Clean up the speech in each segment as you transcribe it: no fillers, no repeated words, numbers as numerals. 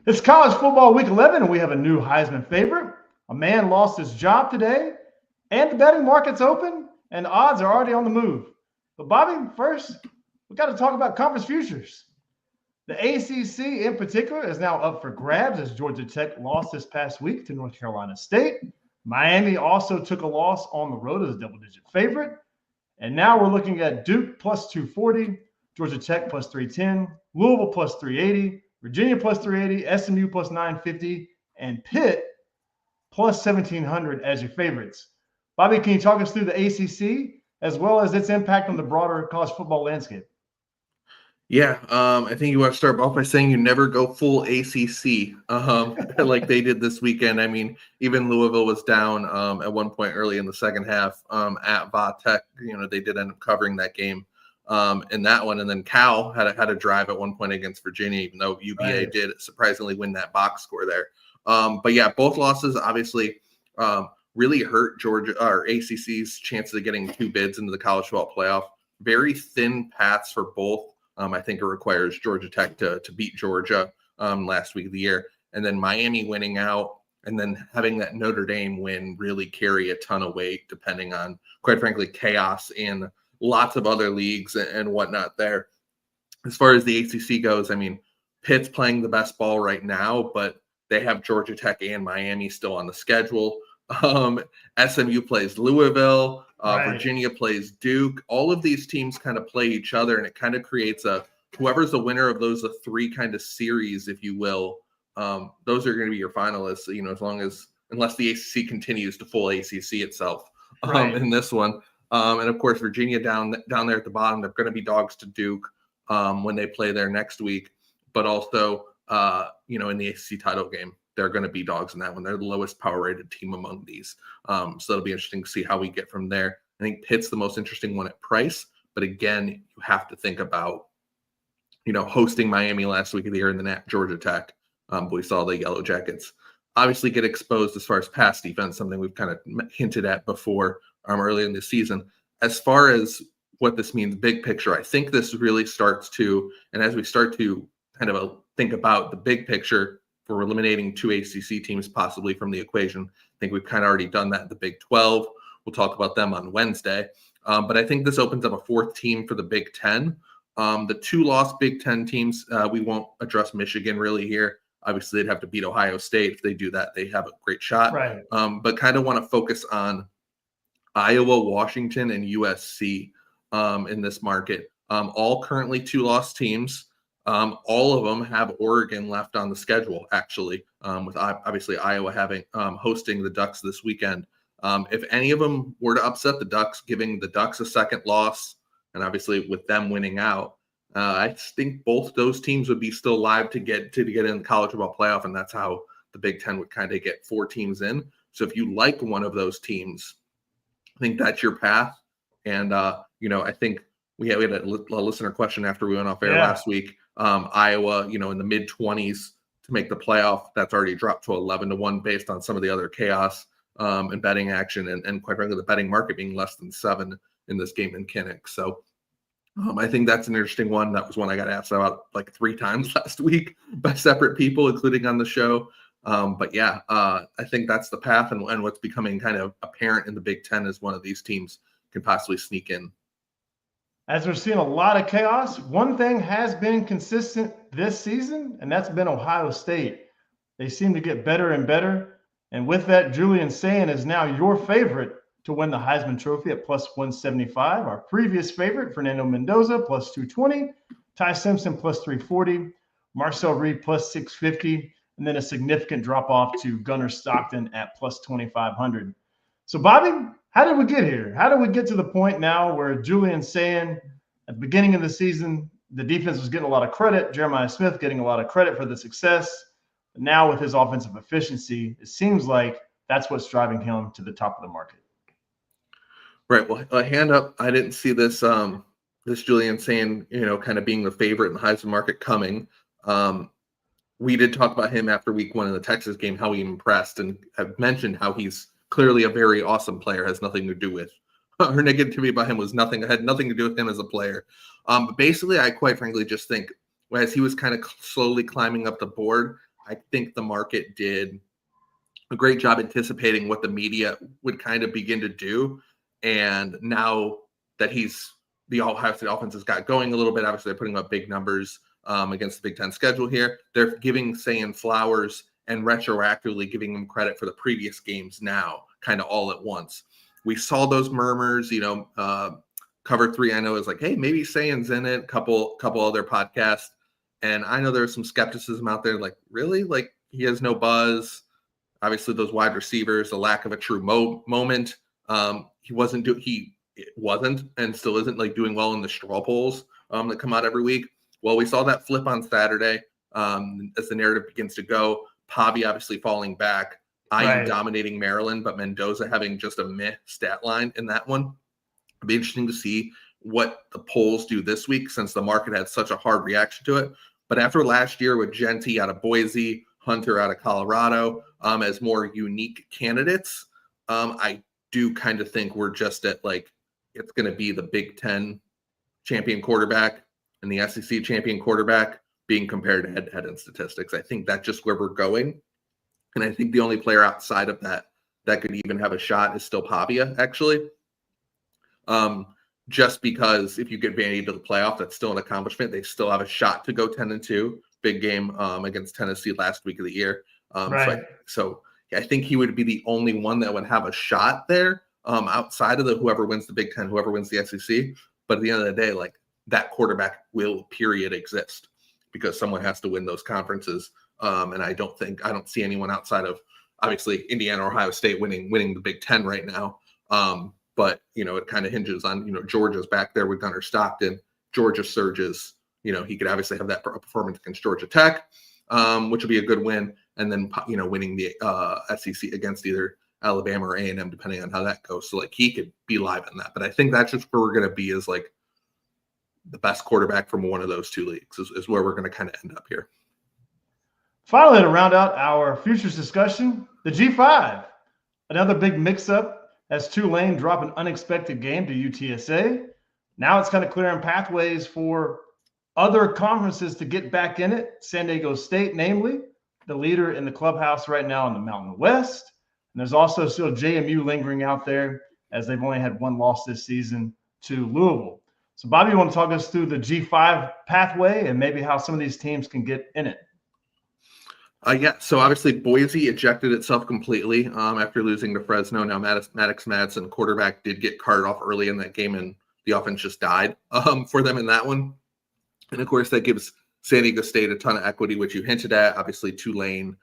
It's college football week 11, and we have a new Heisman favorite. A man lost his job today, and the betting market's open, and the odds are already on the move. But, Bobby, first, we got to talk about conference futures. The ACC in particular is now up for grabs as Georgia Tech lost this past week to North Carolina State. Miami also took a loss on the road as a double-digit favorite. And now we're looking at Duke plus 240, Georgia Tech plus 310, Louisville plus 380, Virginia plus 380, SMU plus 950, and Pitt plus 1700 as your favorites. Bobby, can you talk us through the ACC as well as its impact on the broader college football landscape? Yeah, I think you want to start off by saying you never go full ACC like they did this weekend. I mean, even Louisville was down at one point early in the second half at Va Tech. You know, they did end up covering that game in that one. And then Cal had a drive at one point against Virginia, even though UVA did surprisingly win that box score there. But yeah, both losses obviously really hurt Georgia or ACC's chances of getting two bids into the college football playoff. Very thin paths for both. I think it requires Georgia Tech to beat Georgia last week of the year. And then Miami winning out and then having that Notre Dame win really carry a ton of weight, depending on, quite frankly, chaos in lots of other leagues and whatnot there. As far as the ACC goes, I mean, Pitt's playing the best ball right now, but they have Georgia Tech and Miami still on the schedule. SMU plays Louisville. Virginia plays Duke. All of these teams kind of play each other, and it kind of creates whoever's the winner of those three kind of series, if you will. Those are going to be your finalists, you know, unless the ACC continues to full ACC itself in this one. And of course, Virginia down there at the bottom, they're going to be dogs to Duke when they play there next week. But also, in the ACC title game, they're going to be dogs in that one. They're the lowest power rated team among these. So it'll be interesting to see how we get from there. I think Pitt's the most interesting one at price. But again, you have to think about, hosting Miami last week of the year and then at Georgia Tech. But we saw the Yellow Jackets obviously get exposed as far as pass defense, something we've kind of hinted at before early in the season. As far as what this means, big picture, I think this really starts to, and as we start to kind of think about the big picture, for eliminating two ACC teams possibly from the equation. I think we've kind of already done that in the Big 12. We'll talk about them on Wednesday. But I think this opens up a fourth team for the Big 10. The two lost Big 10 teams, we won't address Michigan really here. Obviously, they'd have to beat Ohio State. If they do that, they have a great shot. Right. But kind of want to focus on Iowa, Washington, and USC in this market. All currently two lost teams. All of them have Oregon left on the schedule, actually, with obviously Iowa having hosting the Ducks this weekend. If any of them were to upset the Ducks, giving the Ducks a second loss, and obviously with them winning out, I think both those teams would be still live to get in the college football playoff, and that's how the Big Ten would kind of get four teams in. So if you like one of those teams, I think that's your path. And I think we had a listener question after we went off air last week. Iowa, in the mid-20s to make the playoff. That's already dropped to 11-1 based on some of the other chaos and betting action and quite frankly, the betting market being less than 7 in this game in Kinnick. So I think that's an interesting one. That was one I got asked about like 3 times last week by separate people, including on the show. But yeah, I think that's the path and what's becoming kind of apparent in the Big Ten is one of these teams can possibly sneak in. As we're seeing a lot of chaos, one thing has been consistent this season, and that's been Ohio State. They seem to get better and better. And with that, Julian Sayin is now your favorite to win the Heisman Trophy at plus 175. Our previous favorite, Fernando Mendoza, plus 220. Ty Simpson, plus 340. Marcel Reed, plus 650. And then a significant drop-off to Gunnar Stockton at plus 2,500. So, Bobby, how did we get here? How did we get to the point now where Julian's saying at the beginning of the season, the defense was getting a lot of credit, Jeremiah Smith getting a lot of credit for the success. But now with his offensive efficiency, it seems like that's what's driving him to the top of the market. Right. Well, a hand up. I didn't see this this Julian saying, kind of being the favorite in the Heisman market coming. We did talk about him after week 1 in the Texas game, how he impressed, and have mentioned how he's clearly a very awesome player, has nothing to do with her negativity about him had nothing to do with him as a player. But basically, I quite frankly just think as he was kind of slowly climbing up the board, I think the market did a great job anticipating what the media would kind of begin to do. And now that the Ohio State offense has got going a little bit, obviously they're putting up big numbers against the Big Ten schedule here. They're giving Sayin flowers and retroactively giving him credit for the previous games now, kind of all at once. We saw those murmurs, Cover 3, I know, is like, hey, maybe Sayin's in it, couple other podcasts. And I know there's some skepticism out there, like, really? Like, he has no buzz. Obviously, those wide receivers, the lack of a true moment. He wasn't and still isn't like doing well in the straw polls that come out every week. Well, we saw that flip on Saturday as the narrative begins to go. Pavi obviously falling back, IU dominating Maryland, but Mendoza having just a meh stat line in that one. It'll be interesting to see what the polls do this week since the market had such a hard reaction to it. But after last year with Genty out of Boise, Hunter out of Colorado as more unique candidates, I do kind of think we're just at like it's going to be the Big Ten champion quarterback and the SEC champion quarterback being compared to head-to-head in statistics. I think that's just where we're going. And I think the only player outside of that could even have a shot is still Pavia, actually. Just because if you get Vandy to the playoff, that's still an accomplishment. They still have a shot to go 10-2. Big game against Tennessee last week of the year. So I think he would be the only one that would have a shot there outside of whoever wins the Big Ten, whoever wins the SEC. But at the end of the day, like that quarterback will period exist because someone has to win those conferences. And I don't see anyone outside of obviously Indiana or Ohio State winning the Big Ten right now. But it kind of hinges on, Georgia's back there with Gunnar Stockton. Georgia surges. He could obviously have that performance against Georgia Tech, which will be a good win. And then, winning the SEC against either Alabama or A&M, depending on how that goes. So, like, he could be live in that. But I think that's just where we're going to be is, like, the best quarterback from one of those two leagues is where we're going to kind of end up here. Finally, to round out our futures discussion, the G5. Another big mix-up as Tulane drop an unexpected game to UTSA. Now it's kind of clearing pathways for other conferences to get back in it. San Diego State, namely, the leader in the clubhouse right now in the Mountain West. And there's also still JMU lingering out there as they've only had one loss this season to Louisville. So, Bobby, you want to talk us through the G5 pathway and maybe how some of these teams can get in it? So obviously Boise ejected itself completely after losing to Fresno. Now Maddox Madsen, quarterback, did get carted off early in that game, and the offense just died for them in that one. And, of course, that gives San Diego State a ton of equity, which you hinted at. Obviously, Tulane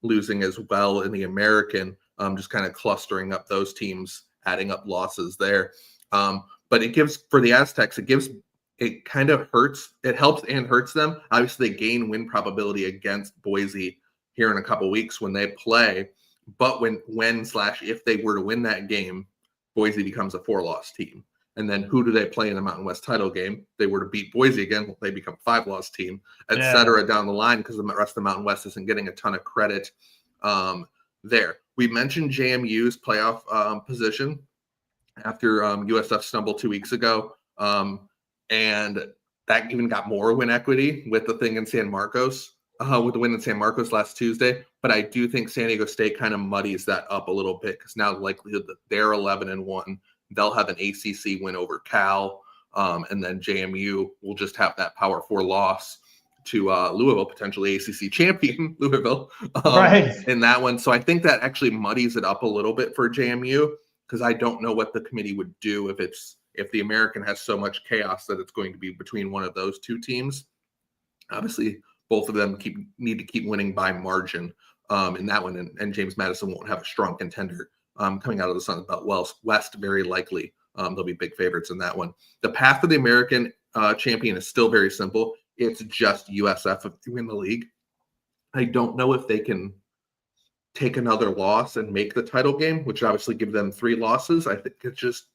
losing as well in the American, just kind of clustering up those teams, adding up losses there. But it gives, for the Aztecs, it kind of hurts. It helps and hurts them. Obviously, they gain win probability against Boise here in a couple weeks when they play. But if they were to win that game, Boise becomes a 4-loss team. And then who do they play in the Mountain West title game? If they were to beat Boise again, well, they become 5-loss team, et cetera, down the line, because the rest of the Mountain West isn't getting a ton of credit there. We mentioned JMU's playoff position after USF stumbled 2 weeks ago. And that even got more win equity with the thing in San Marcos, with the win in San Marcos last Tuesday. But I do think San Diego State kind of muddies that up a little bit because now the likelihood that they're 11-1, they'll have an ACC win over Cal, and then JMU will just have that Power 4 loss to Louisville, potentially ACC champion Louisville, in that one. So I think that actually muddies it up a little bit for JMU because I don't know what the committee would do if the American has so much chaos that it's going to be between one of those two teams. Obviously, both of them need to keep winning by margin in that one, and James Madison won't have a strong contender coming out of the Sun Belt West, very likely. They'll be big favorites in that one. The path of the American champion is still very simple. It's just USF if they win the league. I don't know if they can take another loss and make the title game, which would obviously give them 3 losses. I think it's just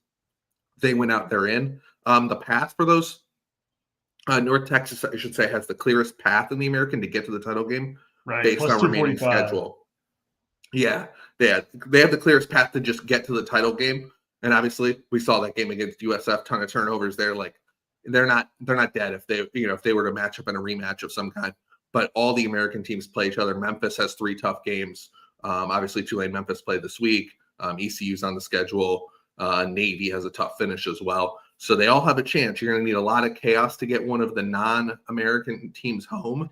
they went out, they're in. The path for those, North Texas, I should say, has the clearest path in the American to get to the title game based on remaining schedule. Yeah, they have the clearest path to just get to the title game. And obviously, we saw that game against USF, ton of turnovers there. Like they're not dead if they were to match up in a rematch of some kind. but all the American teams play each other. Memphis has 3 tough games. Obviously, Tulane, Memphis play this week. ECU's on the schedule. Navy has a tough finish as well. So they all have a chance. You're going to need a lot of chaos to get one of the non-American teams home.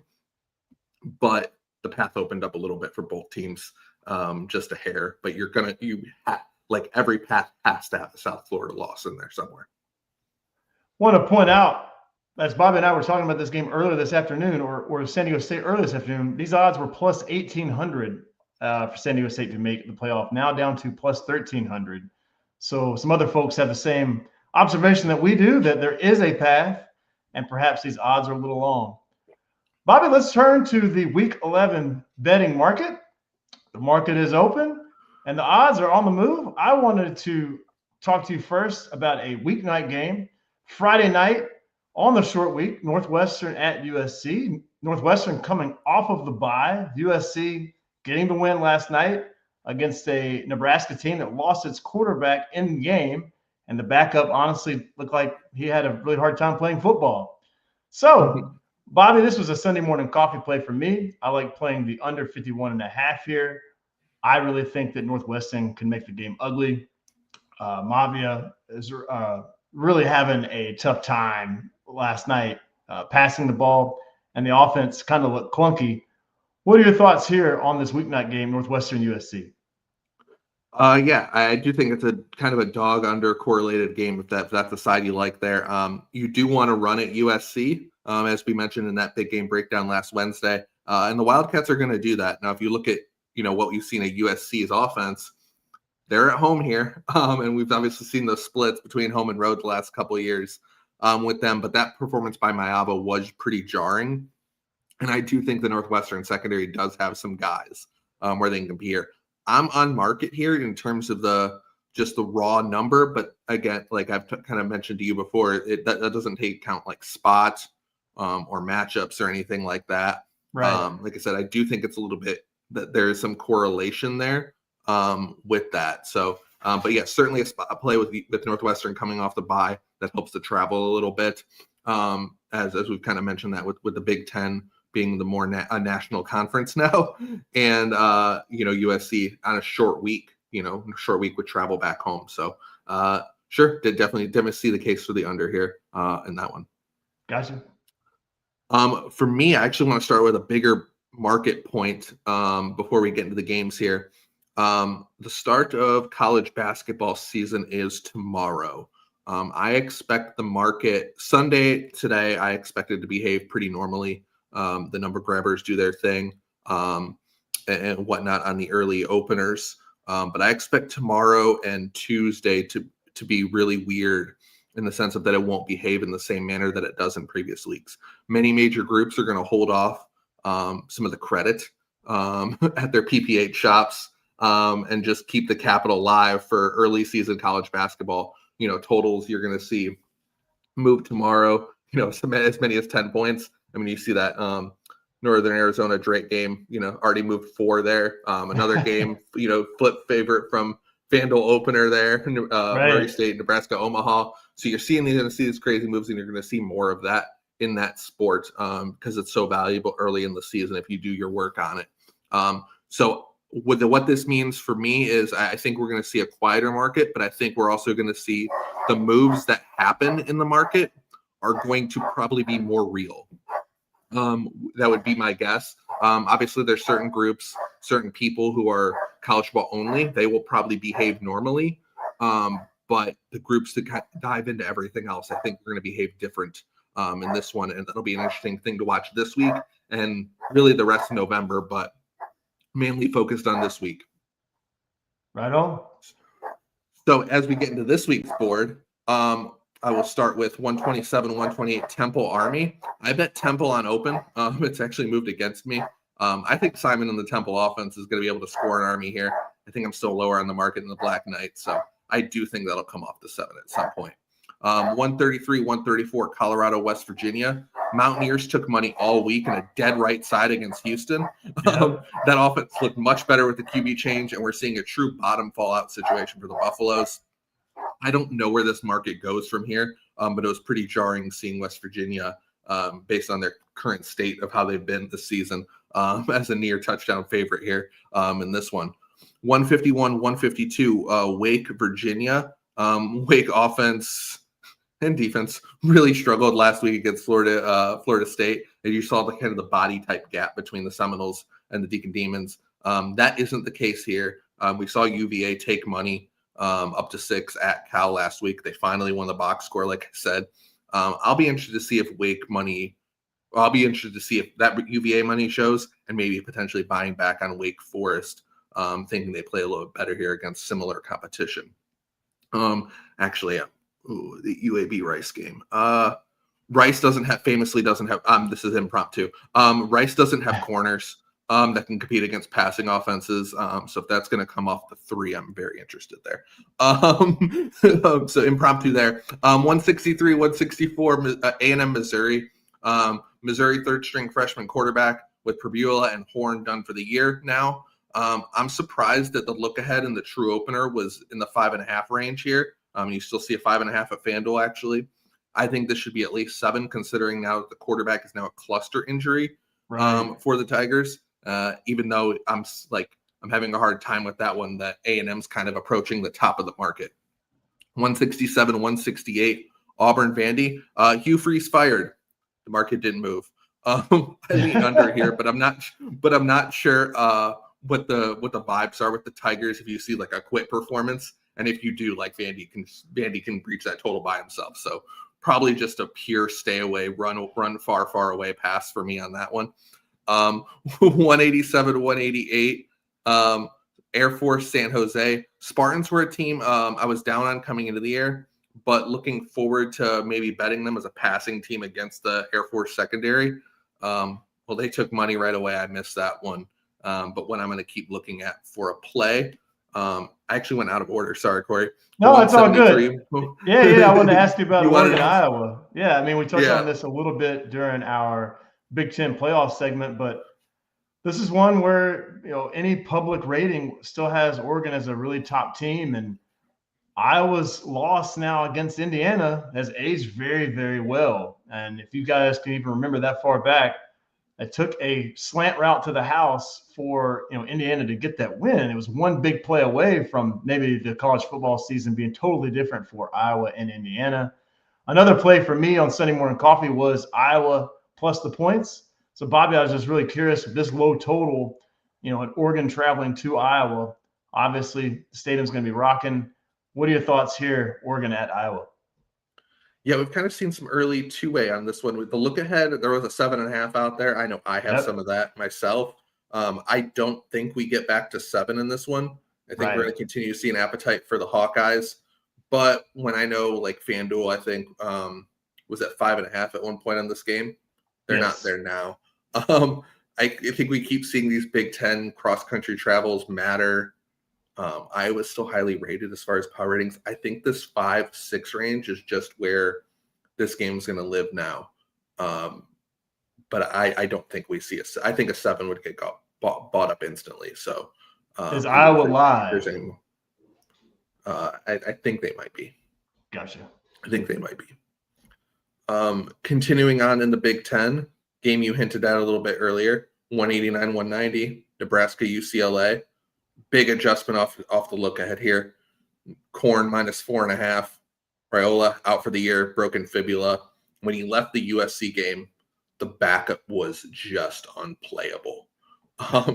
But the path opened up a little bit for both teams, just a hair. But like every path has to have a South Florida loss in there somewhere. Want to point out, as Bobby and I were talking about this game earlier this afternoon, or San Diego State earlier this afternoon, these odds were plus 1,800 for San Diego State to make the playoff, now down to plus 1,300. So some other folks have the same observation that we do, that there is a path, and perhaps these odds are a little long. Bobby, let's turn to the Week 11 betting market. The market is open, and the odds are on the move. I wanted to talk to you first about a weeknight game. Friday night on the short week, Northwestern at USC. Northwestern coming off of the bye. USC getting the win last night against a Nebraska team that lost its quarterback in the game, and the backup honestly looked like he had a really hard time playing football. So, Bobby, this was a Sunday morning coffee play for me. I like playing the under 51.5 here. I really think that Northwestern can make the game ugly. Mavia is really having a tough time last night passing the ball, and the offense kind of looked clunky. What are your thoughts here on this weeknight game, Northwestern USC? Yeah, I do think it's a kind of a dog under correlated game if that's the side you like there. You do want to run at USC, as we mentioned in that big game breakdown last Wednesday, and the Wildcats are going to do that. Now, if you look at what you've seen at USC's offense, they're at home here, and we've obviously seen those splits between home and road the last couple of years with them. But that performance by Mayava was pretty jarring, and I do think the Northwestern secondary does have some guys where they can compete here. I'm on market here in terms of just the raw number, but again, like I've kind of mentioned to you before, that doesn't take account like spot or matchups or anything like that. Right. Like I said, I do think it's a little bit that there is some correlation there with that. So, but yeah, certainly a spot play with Northwestern coming off the bye that helps to travel a little bit. As we've kind of mentioned that with the Big Ten being the more a national conference now, and USC on a short week, with travel back home. So sure, definitely see the case for the under here in that one. Gotcha. For me, I actually want to start with a bigger market point before we get into the games here. The start of college basketball season is tomorrow. I expect the market Sunday today. I expect it to behave pretty normally. The number grabbers do their thing and whatnot on the early openers. But I expect tomorrow and Tuesday to be really weird in the sense of that it won't behave in the same manner that it does in previous weeks. Many major groups are going to hold off some of the credit at their PPH shops and just keep the capital live for early season college basketball. Totals you're going to see move tomorrow, as many as 10 points. I mean, you see that Northern Arizona Drake game, already moved 4 there. Another game, flip favorite from FanDuel opener there, Murray State, Nebraska, Omaha. So you're going to see these crazy moves, and you're going to see more of that in that sport because it's so valuable early in the season if you do your work on it. So what this means for me is I think we're going to see a quieter market, but I think we're also going to see the moves that happen in the market are going to probably be more real. That would be my guess. Obviously, there's certain groups, certain people who are college ball only. They will probably behave normally. But the groups that dive into everything else, I think, are going to behave different in this one. And that'll be an interesting thing to watch this week and really the rest of November, but mainly focused on this week. Right on. So as we get into this week's board, I will start with 127, 128 Temple Army. I bet Temple on open. It's actually moved against me. I think Simon and the Temple offense is going to be able to score an Army here. I think I'm still lower on the market than the Black Knight, so I do think that'll come off the 7 at some point. 133, 134 Colorado, West Virginia. Mountaineers took money all week in a dead right side against Houston. That offense looked much better with the QB change, and we're seeing a true bottom fallout situation for the Buffaloes. I don't know where this market goes from here, but it was pretty jarring seeing West Virginia based on their current state of how they've been this season, as a near touchdown favorite here in this one. 151-152, Wake, Virginia. Wake offense and defense really struggled last week against Florida State. And you saw the kind of the body type gap between the Seminoles and the Deacon Demons. That isn't the case here. We saw UVA take money up to 6 at Cal last week. They finally won the box score, like I said. I'll be interested to see if I'll be interested to see if that UVA money shows, and maybe potentially buying back on Wake Forest, thinking they play a little bit better here against similar competition. Actually, the UAB Rice game. Rice famously doesn't have, this is impromptu. Rice doesn't have corners that can compete against passing offenses. So if that's going to come off the 3, I'm very interested there. So impromptu there. 163, 164, A&M Missouri. Missouri third-string freshman quarterback with Purbuella and Horn done for the year now. I'm surprised that the look-ahead in the true opener was in the 5.5 range here. You still see a 5.5 at FanDuel, actually. I think this should be at least 7, considering now that the quarterback is now a cluster injury for the Tigers. Even though I'm having a hard time with that one, that A&M's kind of approaching the top of the market. 167, 168, Auburn, Vandy. Hugh Freeze fired. The market didn't move. I lean under here, but I'm not sure what the vibes are with the Tigers. If you see like a quit performance, and if you do, like Vandy can breach that total by himself. So probably just a pure stay away, run far away pass for me on that one. 187, 188, Air Force, San Jose. Spartans were a team I was down on coming into the year, but looking forward to maybe betting them as a passing team against the Air Force secondary. Well, they took money right away. I missed that one. But what I'm going to keep looking at for a play, I actually went out of order. Sorry, Corey. No, it's all good. Yeah. I wanted to ask you about Oregon, Iowa. Yeah, I mean, we touched on this a little bit during our Big Ten playoff segment, but this is one where, any public rating still has Oregon as a really top team, and Iowa's loss now against Indiana has aged very, very well. And if you guys can even remember that far back, it took a slant route to the house for Indiana to get that win. It was one big play away from maybe the college football season being totally different for Iowa and Indiana. Another play for me on Sunday Morning Coffee was Iowa plus the points. So, Bobby, I was just really curious with this low total, at Oregon traveling to Iowa. Obviously, the stadium's going to be rocking. What are your thoughts here, Oregon at Iowa? Yeah, we've kind of seen some early two-way on this one. With the look ahead, there was a 7.5 out there. I know I have some of that myself. I don't think we get back to 7 in this one. I think we're going to continue to see an appetite for the Hawkeyes. But when I know, like FanDuel, I think was at 5.5 at one point on this game. They're not there now. I think we keep seeing these Big Ten cross-country travels matter. Iowa's still highly rated as far as power ratings. I think this 5-6 range is just where this game's going to live now. But I don't think we see I think a 7 would get bought up instantly. So is Iowa live? I think they might be. Gotcha. I think they might be. Continuing on in the Big Ten, game you hinted at a little bit earlier, 189, 190, Nebraska, UCLA. Big adjustment off the look ahead here. Corn minus 4.5. Raiola out for the year, broken fibula. When he left the USC game, the backup was just unplayable.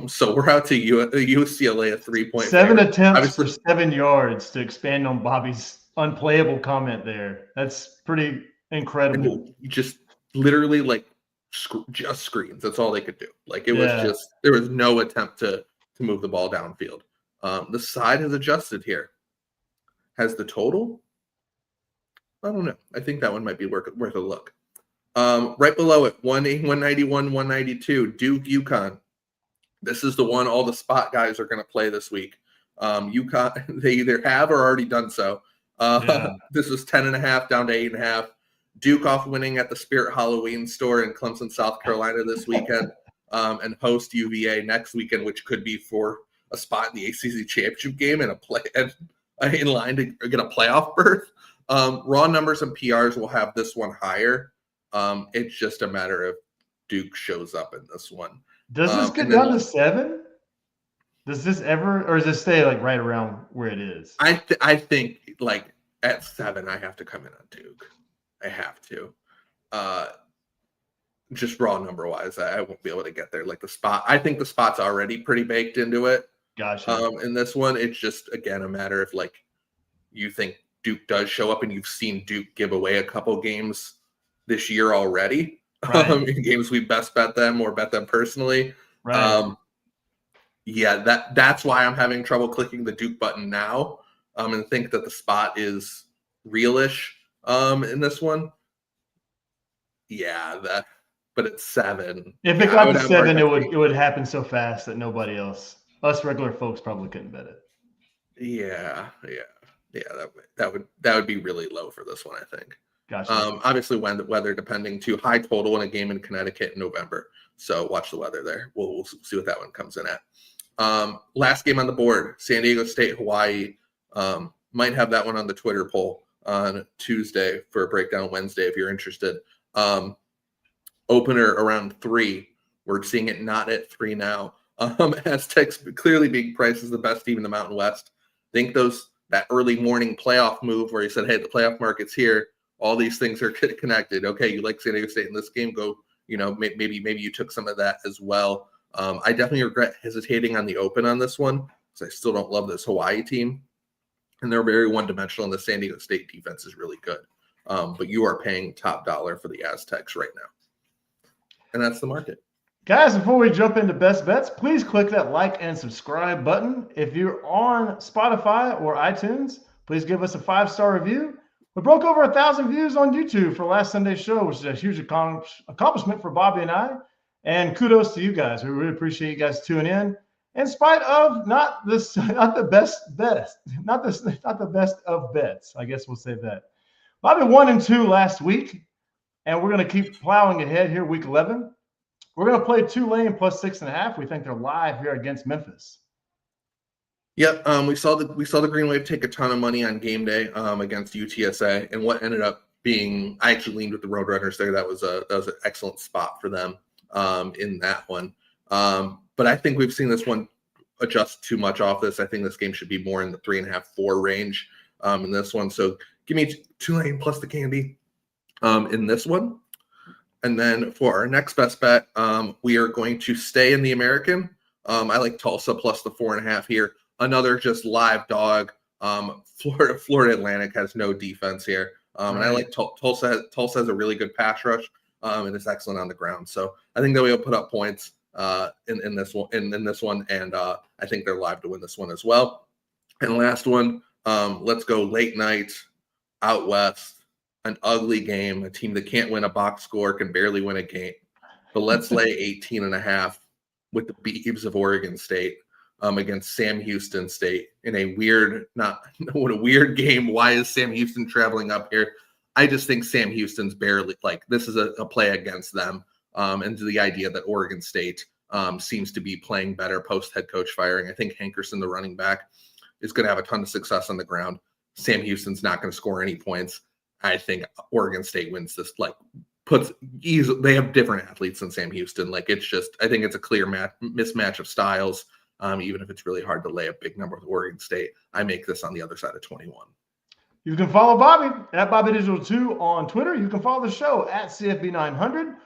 So we're out to UCLA at 3.5. 7 attempts for 7 yards, to expand on Bobby's unplayable comment there. That's pretty incredible. Just literally just screens. That's all they could do. It was there was no attempt to move the ball downfield. The side has adjusted here. Has the total? I don't know. I think that one might be worth a look. Right below it, 191, 192, Duke, UConn. This is the one all the spot guys are going to play this week. UConn, they either have or already done so. This was 10.5 down to 8.5. Duke off winning at the Spirit Halloween store in Clemson, South Carolina this weekend, and host UVA next weekend, which could be for a spot in the ACC championship game and in line to get a playoff berth. Raw numbers and PRs will have this one higher. It's just a matter of Duke shows up in this one. Does this get down to 7? Does this ever, or does it stay like right around where it is? I think like at 7, I have to come in on Duke. I have to. Just raw number wise, I won't be able to get there. Like the spot, I think the spot's already pretty baked into it. Gotcha. In this one, it's just again a matter of like you think Duke does show up, and you've seen Duke give away a couple games this year already. Right. In games we best bet them or bet them personally. Right. Yeah, that's why I'm having trouble clicking the Duke button now. And think that the spot is realish in this one. Yeah, but it's 7. If it got to 7, it would happen so fast that nobody else, us regular folks, probably couldn't bet it. Yeah. That would be really low for this one, I think. Gotcha. Obviously, when the weather depending to high total in a game in Connecticut in November. So watch the weather there. We'll see what that one comes in at. Last game on the board, San Diego State, Hawaii. Might have that one on the Twitter poll on Tuesday for a breakdown Wednesday if you're interested. Opener around 3. We're seeing it not at 3 now. Aztecs clearly being priced as the best team in the Mountain West. I think that early morning playoff move where he said, hey, the playoff market's here. All these things are connected. Okay, you like San Diego State in this game, go, maybe you took some of that as well. I definitely regret hesitating on the open on this one because I still don't love this Hawaii team. And they're very one-dimensional, and the San Diego State defense is really good. But you are paying top dollar for the Aztecs right now. And that's the market. Guys, before we jump into best bets, please click that like and subscribe button. If you're on Spotify or iTunes, please give us a 5-star review. We broke over 1,000 views on YouTube for last Sunday's show, which is a huge accomplishment for Bobby and I. And kudos to you guys. We really appreciate you guys tuning in spite of not the best of bets. I guess we'll say that. Bobby 1-2 last week, and we're going to keep plowing ahead here, week 11. We're going to play Tulane plus 6.5. We think they're live here against Memphis. Yep, we saw the Green Wave take a ton of money on game day against UTSA, and what ended up being, I actually leaned with the Roadrunners there. That was an excellent spot for them in that one. But I think we've seen this one adjust too much off this. I think this game should be more in the 3.5-4 range in this one. So give me Tulane plus the candy in this one. And then for our next best bet, we are going to stay in the American. I like Tulsa plus the 4.5 here. Another just live dog. Florida Atlantic has no defense here. And I like Tulsa. Tulsa has a really good pass rush and it's excellent on the ground. So I think that we'll put up points in this one. In this one, and I think they're live to win this one as well. And last one, let's go late night out west. An ugly game, a team that can't win a box score, can barely win a game. But let's lay 18.5 with the Beavs of Oregon State against Sam Houston State in a weird game. Why is Sam Houston traveling up here? I just think Sam Houston's barely, this is a play against them. And the idea that Oregon State seems to be playing better post head coach firing. I think Hankerson, the running back, is going to have a ton of success on the ground. Sam Houston's not going to score any points. I think Oregon State wins this. They have different athletes than Sam Houston. I think it's a clear mismatch of styles. Even if it's really hard to lay a big number with Oregon State, I make this on the other side of 21. You can follow Bobby at BobbyDigital2 on Twitter. You can follow the show at CFB900.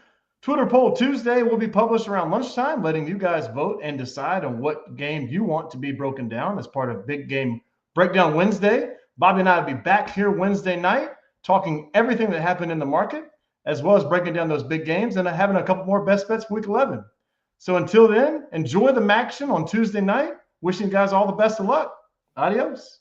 Twitter poll Tuesday will be published around lunchtime, letting you guys vote and decide on what game you want to be broken down as part of Big Game Breakdown Wednesday. Bobby and I will be back here Wednesday night, talking everything that happened in the market, as well as breaking down those big games and having a couple more best bets for week 11. So until then, enjoy the Maction on Tuesday night. Wishing you guys all the best of luck. Adios.